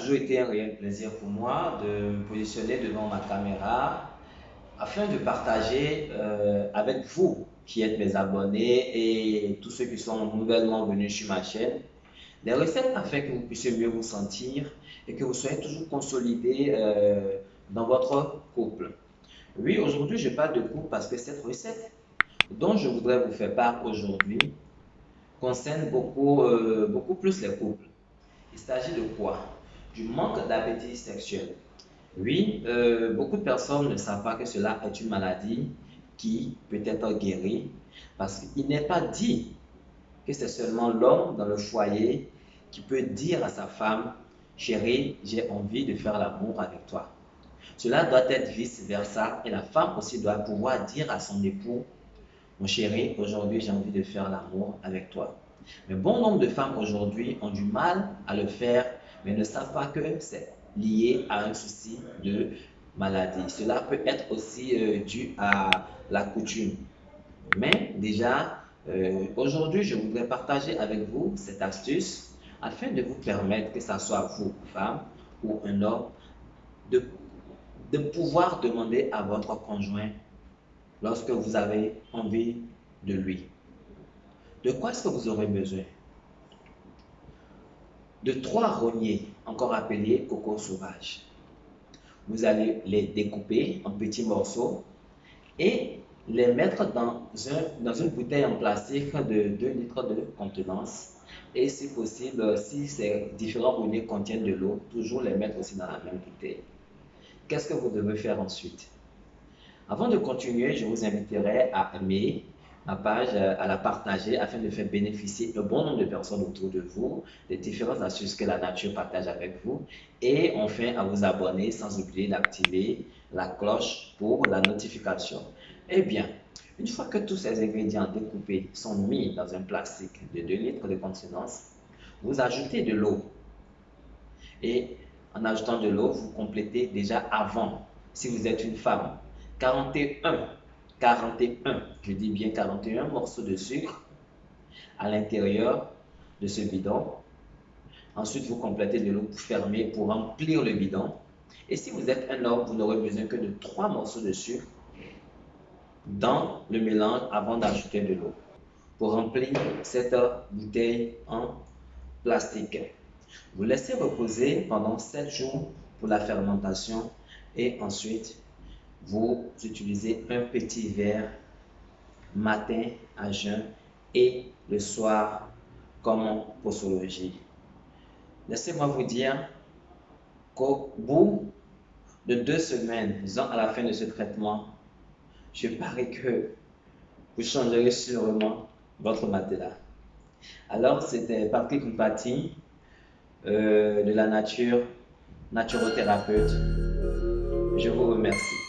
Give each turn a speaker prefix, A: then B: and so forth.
A: toujours été un réel plaisir pour moi de me positionner devant ma caméra afin de partager avec vous qui êtes mes abonnés et tous ceux qui sont nouvellement venus sur ma chaîne des recettes afin que vous puissiez mieux vous sentir et que vous soyez toujours consolidés dans votre couple. Oui, aujourd'hui je parle de couple parce que cette recette dont je voudrais vous faire part aujourd'hui concerne beaucoup plus les couples. Il s'agit de quoi? Du manque d'appétit sexuel. Oui, beaucoup de personnes ne savent pas que cela est une maladie qui peut être guérie parce qu'il n'est pas dit que c'est seulement l'homme dans le foyer qui peut dire à sa femme, chérie, j'ai envie de faire l'amour avec toi. Cela doit être vice-versa et la femme aussi doit pouvoir dire à son époux, mon chéri, aujourd'hui j'ai envie de faire l'amour avec toi. Mais bon nombre de femmes aujourd'hui ont du mal à le faire, mais ne savent pas que c'est lié à un souci de maladie. Cela peut être aussi dû à la coutume. Mais déjà, aujourd'hui, je voudrais partager avec vous cette astuce afin de vous permettre, que ce soit vous, femme ou un homme, de, de pouvoir demander à votre conjoint lorsque vous avez envie de lui. De quoi est-ce que vous aurez besoin? De 3 rogners, encore appelés coco sauvage. Vous allez les découper en petits morceaux et les mettre dans une bouteille en plastique de 2 litres de contenance. Et si possible, si ces différents rogners contiennent de l'eau, toujours les mettre aussi dans la même bouteille. Qu'est-ce que vous devez faire ensuite? Avant de continuer, je vous inviterai à aimer ma page, à la partager afin de faire bénéficier le bon nombre de personnes autour de vous des différentes astuces que la nature partage avec vous et enfin à vous abonner sans oublier d'activer la cloche pour la notification. Eh bien, une fois que tous ces ingrédients découpés sont mis dans un plastique de 2 litres de contenance, vous ajoutez de l'eau et en ajoutant de l'eau, vous complétez déjà avant, si vous êtes une femme, 41, 41, je dis bien 41 morceaux de sucre à l'intérieur de ce bidon. Ensuite, vous complétez de l'eau pour fermer, pour remplir le bidon. Et si vous êtes un homme, vous n'aurez besoin que de 3 morceaux de sucre dans le mélange avant d'ajouter de l'eau pour remplir cette bouteille en plastique. Vous laissez reposer pendant 7 jours pour la fermentation et ensuite vous utilisez un petit verre matin à jeun et le soir comme posologie. Laissez-moi vous dire qu'au bout de 2 semaines, disons à la fin de ce traitement, je parie que vous changerez sûrement votre matelas. Alors, c'était Patrick Mpati de la nature, naturothérapeute. Je vous remercie.